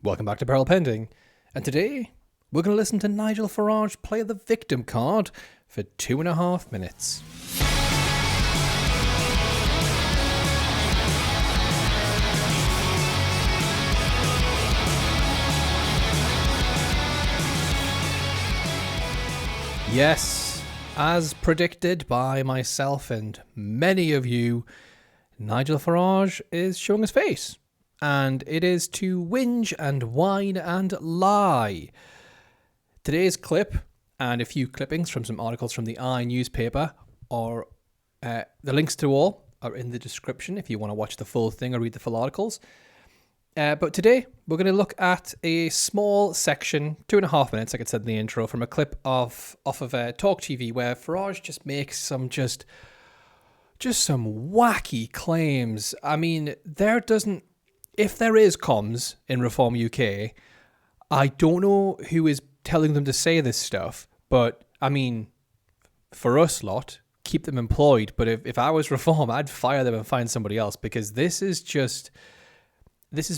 Welcome back to Peril Pending, and today we're going to listen to Nigel Farage play the victim card for 2.5 minutes. Yes, as predicted by myself and many of you, Nigel Farage is showing his face. And it is to whinge and whine and lie. Today's clip and a few clippings from some articles from the newspaper are the links to all are in the description if you want to watch the full thing or read the full articles. But today we're going to look at a small section, 2.5 minutes, like I said in the intro, from a clip off of Talk TV where Farage just makes some just some wacky claims. I mean, if there is comms in Reform UK, I don't know who is telling them to say this stuff, but I mean, for us lot, keep them employed. But if I was Reform, I'd fire them and find somebody else, because this is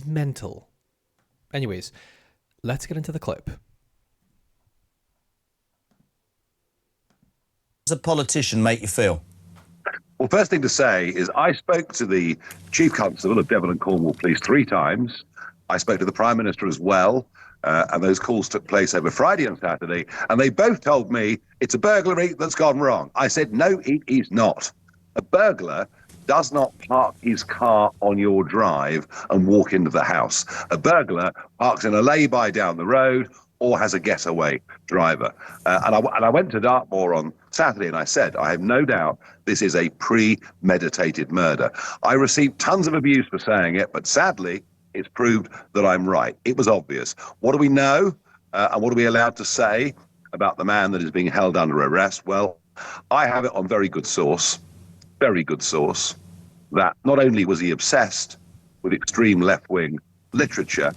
mental. Anyways, let's get into the clip. Does a politician make you feel? Well, first thing to say is I spoke to the Chief Constable of Devon and Cornwall Police 3 times. I spoke to the Prime Minister as well, and those calls took place over Friday and Saturday, and they both told me it's a burglary that's gone wrong. I said, no, it is not. A burglar does not park his car on your drive and walk into the house. A burglar parks in a lay-by down the road or has a getaway driver. And I went to Dartmoor on Saturday and I said, I have no doubt this is a premeditated murder. I received tons of abuse for saying it, but sadly, it's proved that I'm right. It was obvious. What do we know and what are we allowed to say about the man that is being held under arrest? Well, I have it on very good source, that not only was he obsessed with extreme left-wing literature,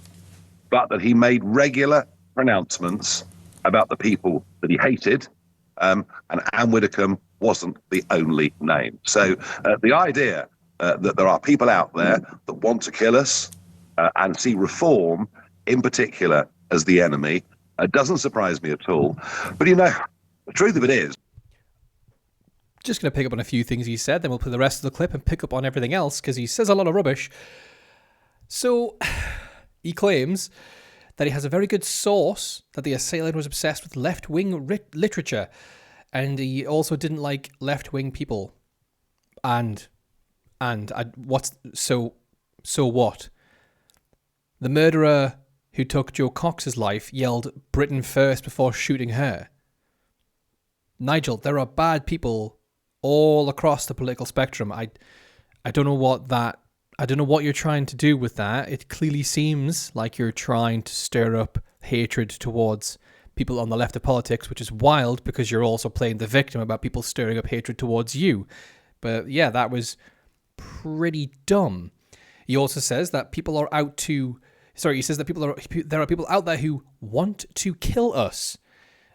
but that he made regular pronouncements about the people that he hated, and Anne Widdecombe wasn't the only name. So the idea that there are people out there that want to kill us and see Reform in particular as the enemy doesn't surprise me at all. But you know, the truth of it is, just going to pick up on a few things he said, then we'll play the rest of the clip and pick up on everything else, because he says a lot of rubbish. So he claims that he has a very good source that the assailant was obsessed with left-wing literature, and he also didn't like left-wing people. So what? The murderer who took Jo Cox's life yelled Britain first before shooting her. Nigel, there are bad people all across the political spectrum. I don't know what you're trying to do with that. It clearly seems like you're trying to stir up hatred towards people on the left of politics, which is wild because you're also playing the victim about people stirring up hatred towards you. But yeah, that was pretty dumb. He also says that there are people out there who want to kill us.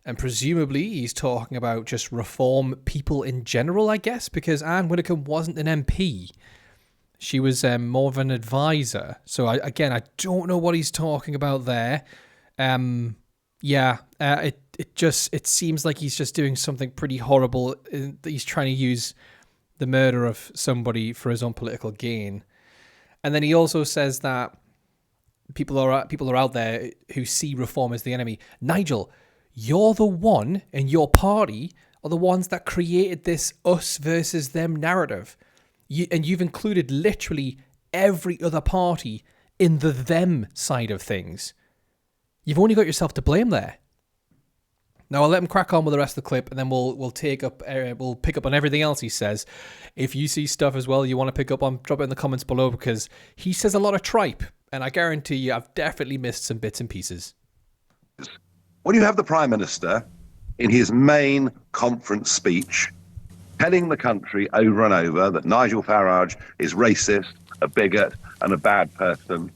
And presumably he's talking about just Reform people in general, I guess, because Anne Widdecombe wasn't an MP. She was more of an advisor. So I don't know what he's talking about there. It seems like he's just doing something pretty horrible. He's trying to use the murder of somebody for his own political gain. And then he also says that people are out there who see Reform as the enemy. Nigel, you're the one, and your party are the ones that created this us versus them narrative. You've included literally every other party in the them side of things. You've only got yourself to blame there. Now I'll let him crack on with the rest of the clip, and then we'll pick up on everything else he says. If you see stuff as well you want to pick up on, drop it in the comments below, because he says a lot of tripe, and I guarantee you I've definitely missed some bits and pieces. when you have the Prime Minister in his main conference speech telling the country over and over that Nigel Farage is racist, a bigot and a bad person,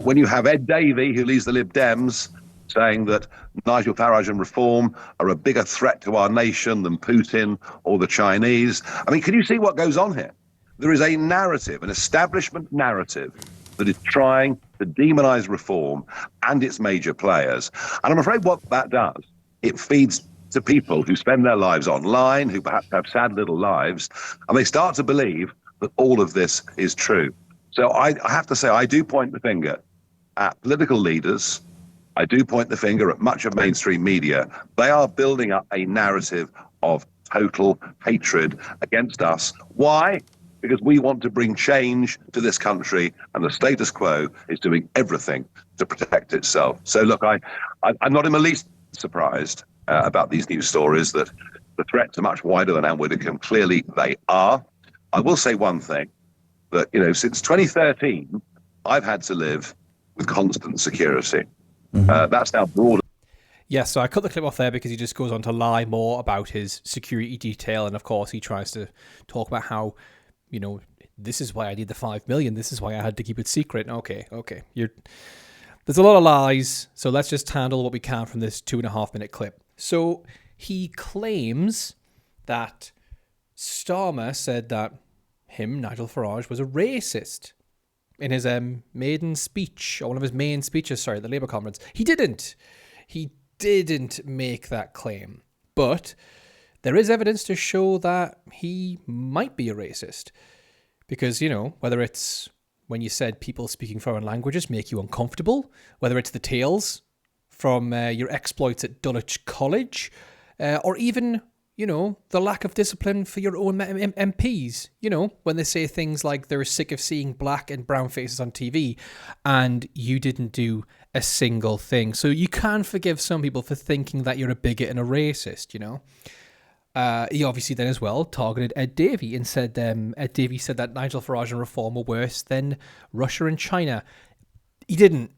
when you have Ed Davey, who leads the Lib Dems, saying that Nigel Farage and Reform are a bigger threat to our nation than Putin or the Chinese. I mean, can you see what goes on here? There is a narrative, an establishment narrative, that is trying to demonise reform and its major players. And I'm afraid what that does, it feeds to people who spend their lives online, who perhaps have sad little lives, and they start to believe that all of this is true. So I have to say, I do point the finger at political leaders. I do point the finger at much of mainstream media. They are building up a narrative of total hatred against us. Why? Because we want to bring change to this country, and the status quo is doing everything to protect itself. So look, I'm not in the least surprised about these news stories, that the threats are much wider than Anne Widdecombe. Clearly they are. I will say one thing, that, since 2013, I've had to live with constant security. That's now broader. Yeah, so I cut the clip off there because he just goes on to lie more about his security detail. And of course, he tries to talk about how, this is why I need the 5 million. This is why I had to keep it secret. Okay. There's a lot of lies. So let's just handle what we can from this 2.5-minute clip. So he claims that Starmer said that Nigel Farage, was a racist in his maiden speech, or one of his main speeches, at the Labour conference. He didn't make that claim. But there is evidence to show that he might be a racist. Because, whether it's when you said people speaking foreign languages make you uncomfortable, whether it's the tales from your exploits at Dulwich College, or even, the lack of discipline for your own MPs, when they say things like they're sick of seeing black and brown faces on TV and you didn't do a single thing. So you can forgive some people for thinking that you're a bigot and a racist, He obviously then as well targeted Ed Davey and said Ed Davey said that Nigel Farage and Reform were worse than Russia and China. He didn't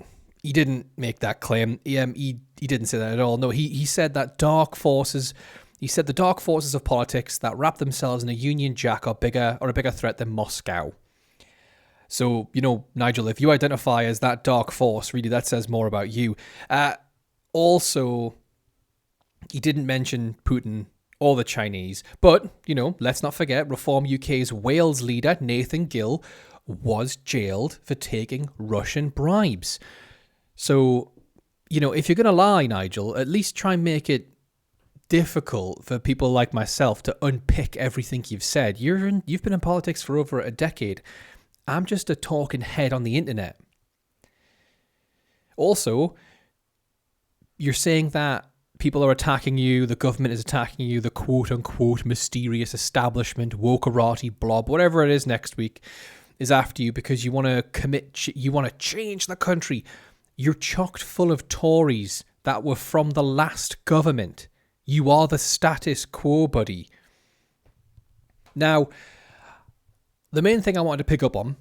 make that claim. He didn't say that at all. No, he said that the dark forces of politics that wrap themselves in a Union Jack are a bigger threat than Moscow. So, Nigel, if you identify as that dark force, really that says more about you. Also, he didn't mention Putin or the Chinese. But, let's not forget Reform UK's Wales leader, Nathan Gill, was jailed for taking Russian bribes. So, if you're going to lie, Nigel, at least try and make it difficult for people like myself to unpick everything you've said. You've been in politics for over a decade. I'm just a talking head on the internet. Also, you're saying that people are attacking you, the government is attacking you, the quote-unquote mysterious establishment, wokerati, blob, whatever it is next week, is after you because you want to change the country. You're chocked full of Tories that were from the last government. You are the status quo, buddy. Now, the main thing I wanted to pick up on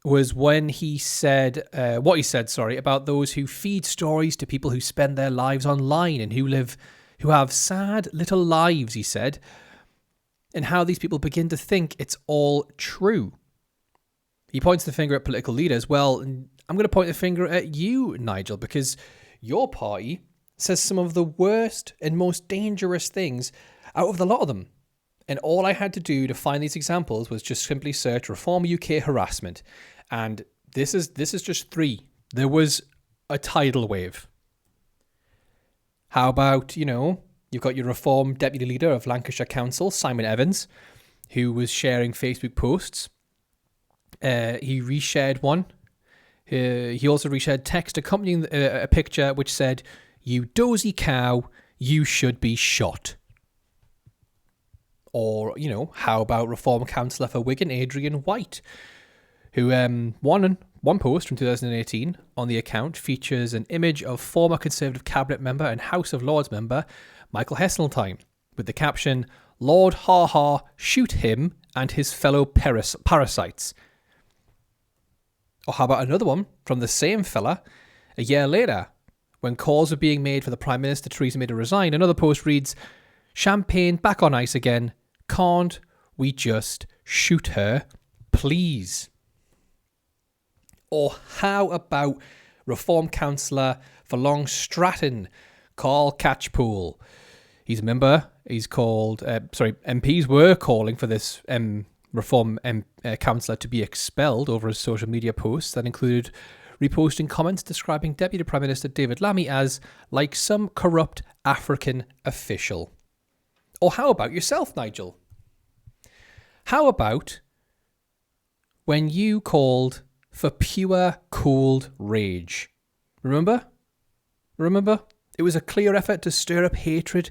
was when he said, about those who feed stories to people who spend their lives online and who have sad little lives, he said, and how these people begin to think it's all true. He points the finger at political leaders. Well, I'm going to point the finger at you, Nigel, because your party says some of the worst and most dangerous things out of the lot of them. And all I had to do to find these examples was just simply search Reform UK harassment. And this is just 3. There was a tidal wave. How about, you've got your Reform Deputy Leader of Lancashire Council, Simon Evans, who was sharing Facebook posts. He reshared one. He also reshared text accompanying a picture which said, "You dozy cow, you should be shot." Or, how about Reform Councillor for Wigan, Adrian White, who one post from 2018 on the account features an image of former Conservative Cabinet member and House of Lords member Michael Heseltine with the caption, "Lord Ha Ha, shoot him and his fellow parasites." Or how about another one from the same fella a year later, when calls were being made for the Prime Minister Theresa May to resign? Another post reads, "Champagne back on ice again. Can't we just shoot her, please?" Or how about Reform Councillor for Long Stratton, Carl Catchpool? He's a member. MPs were calling for this Reform councillor to be expelled over his social media posts that included reposting comments describing Deputy Prime Minister David Lammy as like some corrupt African official. Or how about yourself, Nigel? How about when you called for pure cold rage? Remember? It was a clear effort to stir up hatred,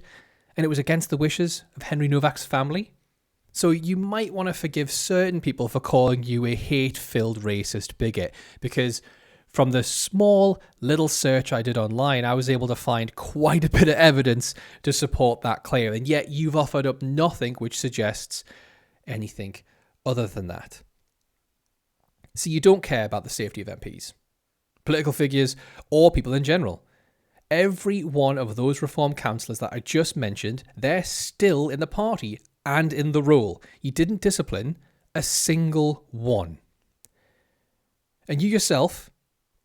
and it was against the wishes of Henry Novak's family. So you might want to forgive certain people for calling you a hate-filled racist bigot, because from the small little search I did online, I was able to find quite a bit of evidence to support that claim, and yet you've offered up nothing which suggests anything other than that. So you don't care about the safety of MPs, political figures, or people in general. Every one of those Reform councillors that I just mentioned, they're still in the party and in the role. You didn't discipline a single one. And you yourself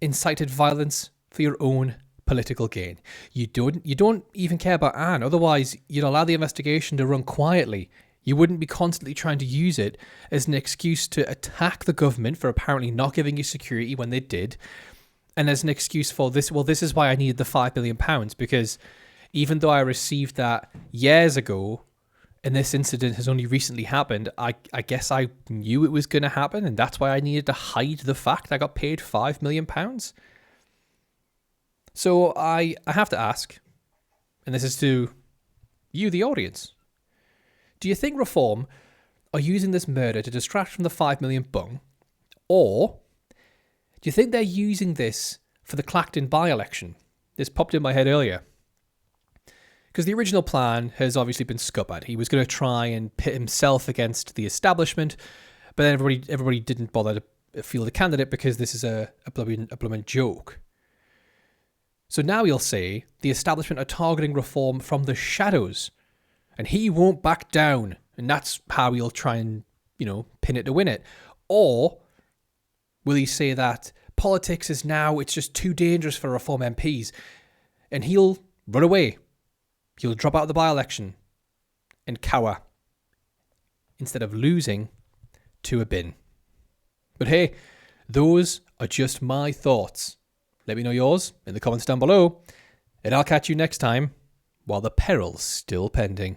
incited violence for your own political gain. You don't even care about Anne. Otherwise, you'd allow the investigation to run quietly. You wouldn't be constantly trying to use it as an excuse to attack the government for apparently not giving you security when they did. And as an excuse for this, well, this is why I needed the £5 million, because even though I received that years ago, and this incident has only recently happened, I guess I knew it was going to happen, and that's why I needed to hide the fact I got paid £5 million. So I have to ask, and this is to you, the audience, do you think Reform are using this murder to distract from the £5 million bung, or do you think they're using this for the Clacton by-election? This popped in my head earlier. Because the original plan has obviously been scuppered. He was going to try and pit himself against the establishment, but then everybody didn't bother to field a candidate because this is a blooming joke. So now he'll say the establishment are targeting Reform from the shadows, and he won't back down, and that's how he'll try and, pin it to win it. Or will he say that politics is now, it's just too dangerous for Reform MPs, and he'll run away? He'll drop out of the by-election and cower instead of losing to a bin. But hey, those are just my thoughts. Let me know yours in the comments down below, and I'll catch you next time while the peril's still pending.